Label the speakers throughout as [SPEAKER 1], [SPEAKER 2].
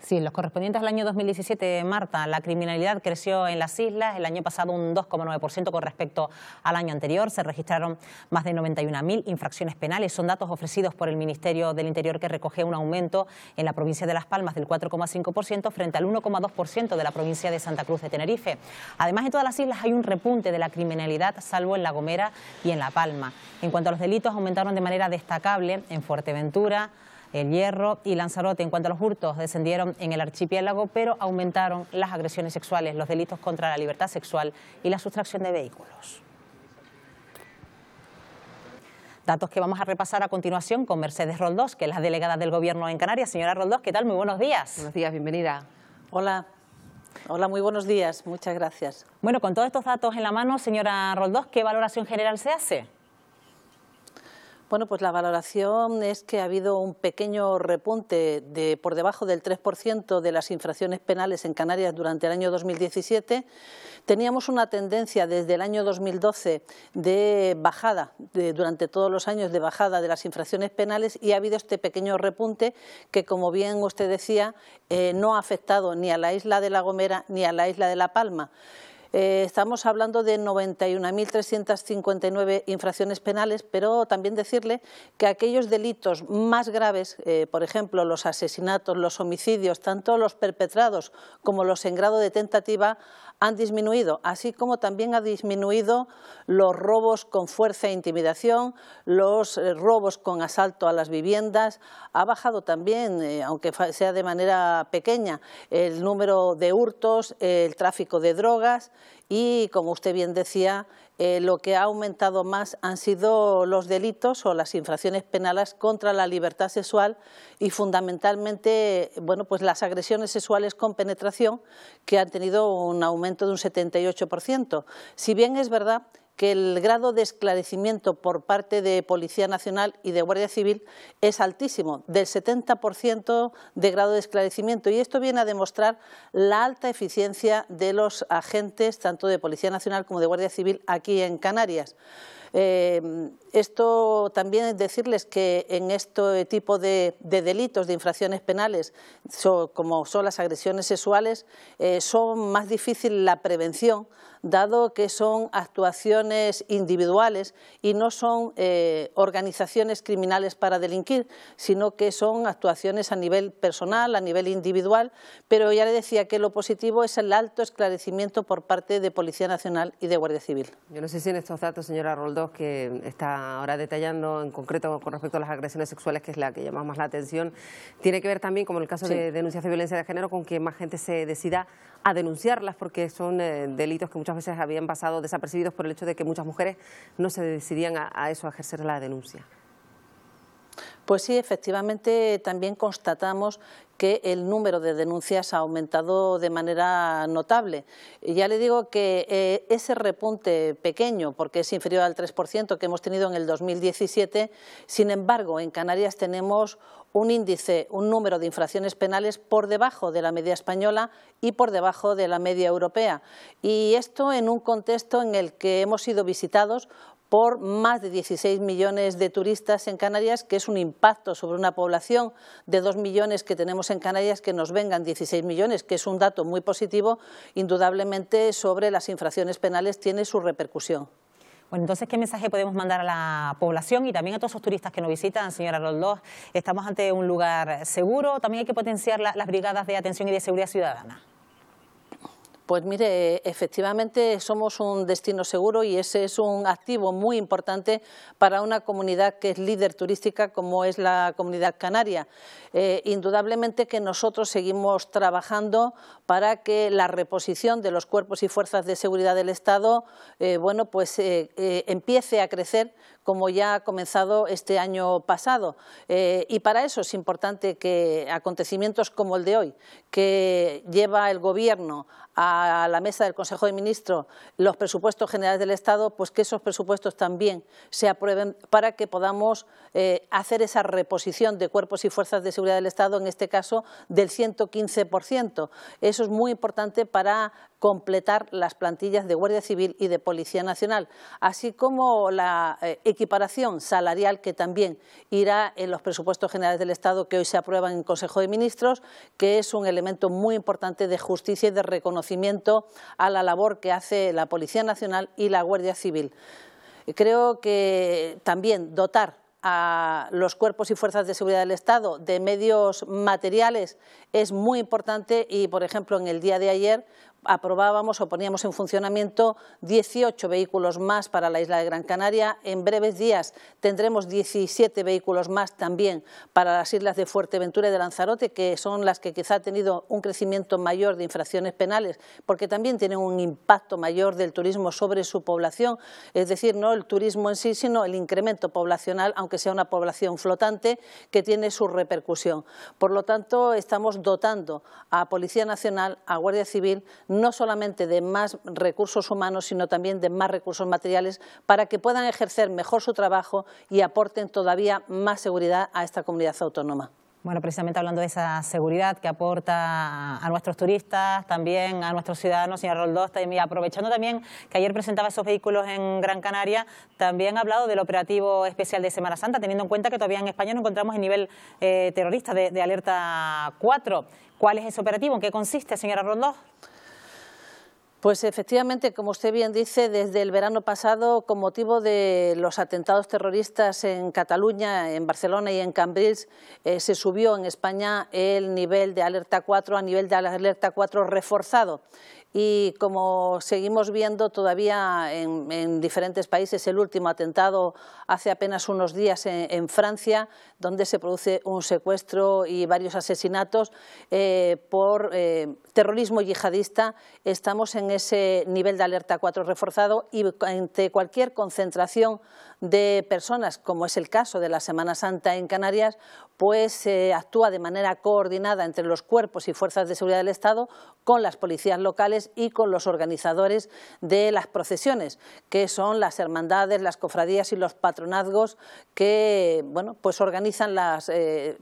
[SPEAKER 1] Sí, los correspondientes al año 2017, Marta, la criminalidad creció en las islas, el año pasado un 2,9% con respecto al año anterior, se registraron más de 91.000 infracciones penales, son datos ofrecidos por el Ministerio del Interior que recoge un aumento en la provincia de Las Palmas del 4,5% frente al 1,2% de la provincia de Santa Cruz de Tenerife. Además, en todas las islas hay un repunte de la criminalidad, salvo en La Gomera y en La Palma. En cuanto a los delitos, aumentaron de manera destacable en Fuerteventura, El Hierro y Lanzarote. En cuanto a los hurtos, descendieron en el archipiélago, pero aumentaron las agresiones sexuales, los delitos contra la libertad sexual y la sustracción de vehículos. Datos que vamos a repasar a continuación con Mercedes Roldós, que es la delegada del Gobierno en Canarias. Señora Roldós, ¿qué tal? Muy buenos días.
[SPEAKER 2] Buenos días, bienvenida.
[SPEAKER 3] Hola. Hola, muy buenos días. Muchas gracias.
[SPEAKER 1] Bueno, con todos estos datos en la mano, señora Roldós, ¿qué valoración general se hace?
[SPEAKER 3] Bueno, pues la valoración es que ha habido un pequeño repunte de por debajo del 3% de las infracciones penales en Canarias durante el año 2017. Teníamos una tendencia desde el año 2012 de bajada, durante todos los años de bajada de las infracciones penales, y ha habido este pequeño repunte que, como bien usted decía, no ha afectado ni a la isla de La Gomera ni a la isla de La Palma. Estamos hablando de 91.359 infracciones penales, pero también decirle que aquellos delitos más graves, por ejemplo, los asesinatos, los homicidios, tanto los perpetrados como los en grado de tentativa, han disminuido, así como también ha disminuido los robos con fuerza e intimidación, los robos con asalto a las viviendas. Ha bajado también, aunque sea de manera pequeña, el número de hurtos, el tráfico de drogas y, como usted bien decía, lo que ha aumentado más han sido los delitos o las infracciones penales contra la libertad sexual y fundamentalmente, bueno, pues las agresiones sexuales con penetración, que han tenido un aumento de un 78%. Si bien es verdad que el grado de esclarecimiento por parte de Policía Nacional y de Guardia Civil es altísimo, del 70% de grado de esclarecimiento, y esto viene a demostrar la alta eficiencia de los agentes, tanto de Policía Nacional como de Guardia Civil, aquí en Canarias. Esto también es decirles que en este tipo de delitos, de infracciones penales, como son las agresiones sexuales, son más difícil la prevención, dado que son actuaciones individuales y no son organizaciones criminales para delinquir, sino que son actuaciones a nivel personal, a nivel individual, pero ya le decía que lo positivo es el alto esclarecimiento por parte de Policía Nacional y de Guardia Civil.
[SPEAKER 2] Yo no sé si en estos datos, señora Roldós, que está ahora detallando en concreto con respecto a las agresiones sexuales, que es la que llama más la atención, tiene que ver también, como en el caso de denuncias de violencia de género, con que más gente se decida a denunciarlas, porque son delitos que muchas veces habían pasado desapercibidos por el hecho de que muchas mujeres no se decidían a eso, a ejercer la denuncia.
[SPEAKER 3] Pues sí, efectivamente también constatamos que el número de denuncias ha aumentado de manera notable. Ya le digo que ese repunte pequeño, porque es inferior al 3% que hemos tenido en el 2017, sin embargo, en Canarias tenemos un índice, un número de infracciones penales por debajo de la media española y por debajo de la media europea. Y esto en un contexto en el que hemos sido visitados por más de 16 millones de turistas en Canarias, que es un impacto sobre una población de 2 millones que tenemos en Canarias, que nos vengan 16 millones, que es un dato muy positivo, indudablemente sobre las infracciones penales tiene su repercusión.
[SPEAKER 1] Bueno, entonces, ¿qué mensaje podemos mandar a la población y también a todos esos turistas que nos visitan, señora Roldós? ¿Estamos ante un lugar seguro? ¿También hay que potenciar las brigadas de atención y de seguridad ciudadana?
[SPEAKER 3] Pues mire, efectivamente somos un destino seguro y ese es un activo muy importante para una comunidad que es líder turística como es la Comunidad Canaria. Indudablemente que nosotros seguimos trabajando para que la reposición de los cuerpos y fuerzas de seguridad del Estado empiece a crecer como ya ha comenzado este año pasado. Y para eso es importante que acontecimientos como el de hoy, que lleva el Gobierno a la mesa del Consejo de Ministros los presupuestos generales del Estado, pues que esos presupuestos también se aprueben para que podamos hacer esa reposición de cuerpos y fuerzas de seguridad del Estado, en este caso del 115%. Eso es muy importante para completar las plantillas de Guardia Civil y de Policía Nacional, así como la equiparación salarial que también irá en los presupuestos generales del Estado que hoy se aprueban en el Consejo de Ministros, que es un elemento muy importante de justicia y de reconocimiento a la labor que hace la Policía Nacional y la Guardia Civil. Creo que también dotar a los cuerpos y fuerzas de seguridad del Estado de medios materiales es muy importante y, por ejemplo, en el día de ayer aprobábamos o poníamos en funcionamiento 18 vehículos más para la isla de Gran Canaria. En breves días tendremos 17 vehículos más también para las islas de Fuerteventura y de Lanzarote, que son las que quizá han tenido un crecimiento mayor de infracciones penales, porque también tienen un impacto mayor del turismo sobre su población, es decir, no el turismo en sí, sino el incremento poblacional, aunque sea una población flotante, que tiene su repercusión. Por lo tanto, estamos dotando a Policía Nacional, a Guardia Civil, no solamente de más recursos humanos, sino también de más recursos materiales para que puedan ejercer mejor su trabajo y aporten todavía más seguridad a esta comunidad autónoma.
[SPEAKER 1] Bueno, precisamente hablando de esa seguridad que aporta a nuestros turistas, también a nuestros ciudadanos, señora Roldós, y aprovechando también que ayer presentaba esos vehículos en Gran Canaria, también ha hablado del operativo especial de Semana Santa, teniendo en cuenta que todavía en España nos encontramos en nivel terrorista de alerta 4. ¿Cuál es ese operativo? ¿En qué consiste, señora Roldós?
[SPEAKER 3] Pues efectivamente, como usted bien dice, desde el verano pasado, con motivo de los atentados terroristas en Cataluña, en Barcelona y en Cambrils, se subió en España el nivel de alerta 4 a nivel de alerta 4 reforzado. Y como seguimos viendo todavía en diferentes países, el último atentado hace apenas unos días en Francia, donde se produce un secuestro y varios asesinatos por terrorismo yihadista, estamos en ese nivel de alerta 4 reforzado y ante cualquier concentración de personas, como es el caso de la Semana Santa en Canarias, pues se actúa de manera coordinada entre los cuerpos y fuerzas de seguridad del Estado con las policías locales y con los organizadores de las procesiones, que son las hermandades, las cofradías y los patronazgos que pues organizan las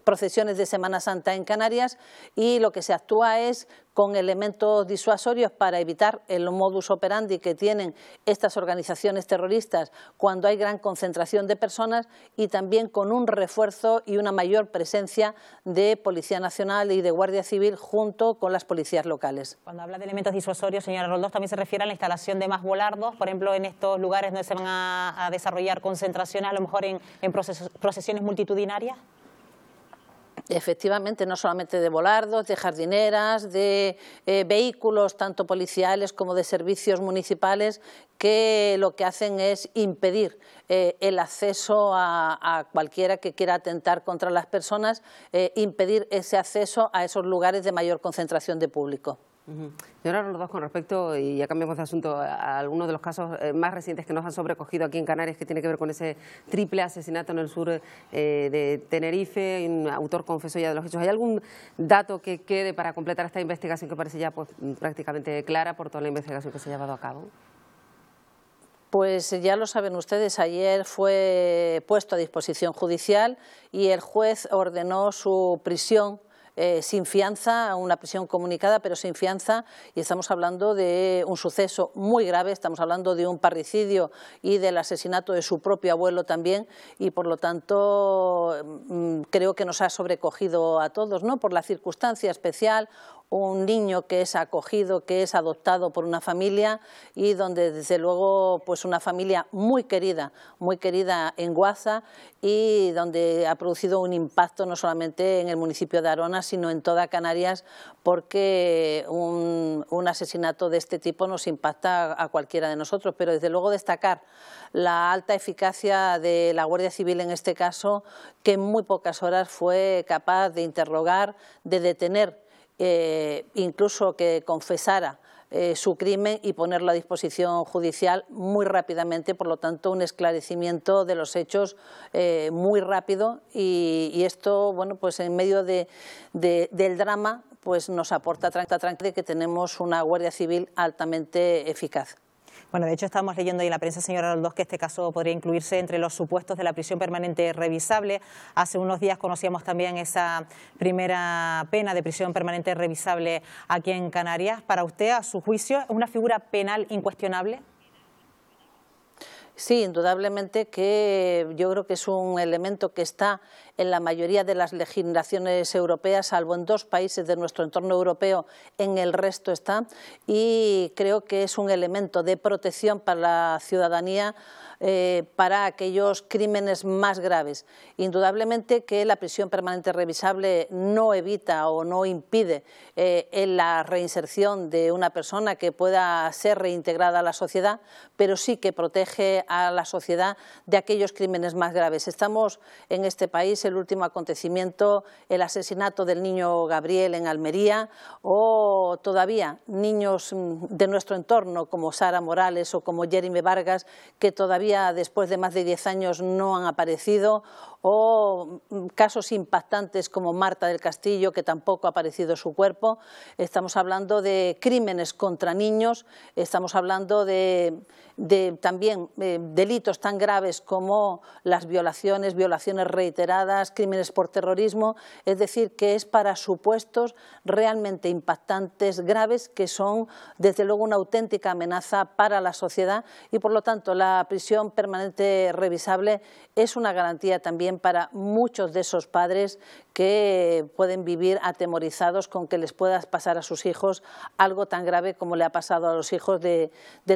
[SPEAKER 3] procesiones de Semana Santa en Canarias, y lo que se actúa es con elementos disuasorios para evitar el modus operandi que tienen estas organizaciones terroristas cuando hay gran concentración de personas, y también con un refuerzo y una mayor presencia de Policía Nacional y de Guardia Civil junto con las policías locales.
[SPEAKER 1] Cuando habla de elementos disuasorios, señora Roldós, también se refiere a la instalación de más volardos, por ejemplo, en estos lugares donde se van a desarrollar concentraciones, a lo mejor en procesiones multitudinarias.
[SPEAKER 3] Efectivamente, no solamente de volardos, de jardineras, de vehículos tanto policiales como de servicios municipales, que lo que hacen es impedir el acceso a cualquiera que quiera atentar contra las personas, impedir ese acceso a esos lugares de mayor concentración de público.
[SPEAKER 2] Señora Roldós, con respecto, y ya cambiamos de asunto, a algunos de los casos más recientes que nos han sobrecogido aquí en Canarias, que tiene que ver con ese triple asesinato en el sur de Tenerife, un autor confesó ya de los hechos. ¿Hay algún dato que quede para completar esta investigación que parece ya pues, prácticamente clara por toda la investigación que se ha llevado a cabo?
[SPEAKER 3] Pues ya lo saben ustedes, ayer fue puesto a disposición judicial y el juez ordenó su prisión sin fianza, una prisión comunicada pero sin fianza, y estamos hablando de un suceso muy grave, estamos hablando de un parricidio y del asesinato de su propio abuelo también, y por lo tanto creo que nos ha sobrecogido a todos, ¿no? Por la circunstancia especial, un niño que es acogido, que es adoptado por una familia, y donde desde luego pues una familia muy querida en Guaza, y donde ha producido un impacto no solamente en el municipio de Arona, sino en toda Canarias, porque un asesinato de este tipo nos impacta a cualquiera de nosotros, pero desde luego destacar la alta eficacia de la Guardia Civil en este caso, que en muy pocas horas fue capaz de interrogar, de detener, incluso que confesara su crimen y ponerlo a disposición judicial muy rápidamente. Por lo tanto, un esclarecimiento de los hechos muy rápido, y esto, bueno, pues en medio del drama, pues nos aporta tranquilidad de que tenemos una Guardia Civil altamente eficaz.
[SPEAKER 1] Bueno, de hecho estamos leyendo ahí en la prensa, señora Roldós, que este caso podría incluirse entre los supuestos de la prisión permanente revisable. Hace unos días conocíamos también esa primera pena de prisión permanente revisable aquí en Canarias. Para usted, a su juicio, ¿es una figura penal incuestionable?
[SPEAKER 3] Sí, indudablemente que yo creo que es un elemento que está en la mayoría de las legislaciones europeas, salvo en 2 países de nuestro entorno europeo, en el resto está, y creo que es un elemento de protección para la ciudadanía para aquellos crímenes más graves. Indudablemente que la prisión permanente revisable no evita o no impide la reinserción de una persona que pueda ser reintegrada a la sociedad, pero sí que protege a la sociedad de aquellos crímenes más graves. Estamos en este país, el último acontecimiento, el asesinato del niño Gabriel en Almería, o todavía niños de nuestro entorno como Sara Morales o como Jeremy Vargas, que todavía después de más de 10 años no han aparecido, o casos impactantes como Marta del Castillo, que tampoco ha aparecido su cuerpo. Estamos hablando de crímenes contra niños, estamos hablando de también delitos tan graves como las violaciones reiteradas, crímenes por terrorismo, es decir, que es para supuestos realmente impactantes, graves, que son desde luego una auténtica amenaza para la sociedad, y por lo tanto la prisión permanente revisable es una garantía también para muchos de esos padres que pueden vivir atemorizados con que les pueda pasar a sus hijos algo tan grave como le ha pasado a los hijos de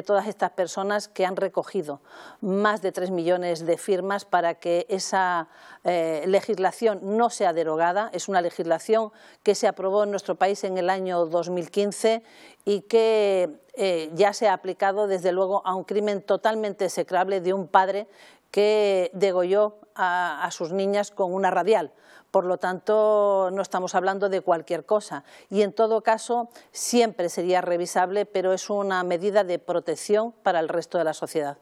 [SPEAKER 3] todas estas personas que han recogido más de 3 millones de firmas para que esa legislación no sea derogada. Es una legislación que se aprobó en nuestro país en el año 2015 y que ya se ha aplicado desde luego a un crimen totalmente execrable de un padre que degolló a sus niñas con una radial. Por lo tanto, no estamos hablando de cualquier cosa, y en todo caso siempre sería revisable, pero es una medida de protección para el resto de la sociedad.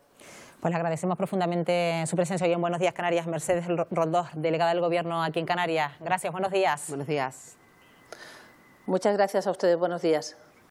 [SPEAKER 1] Pues le agradecemos profundamente su presencia hoy en Buenos Días Canarias. Mercedes Roldós, delegada del Gobierno aquí en Canarias. Gracias, buenos días.
[SPEAKER 2] Buenos días.
[SPEAKER 3] Muchas gracias a ustedes, buenos días.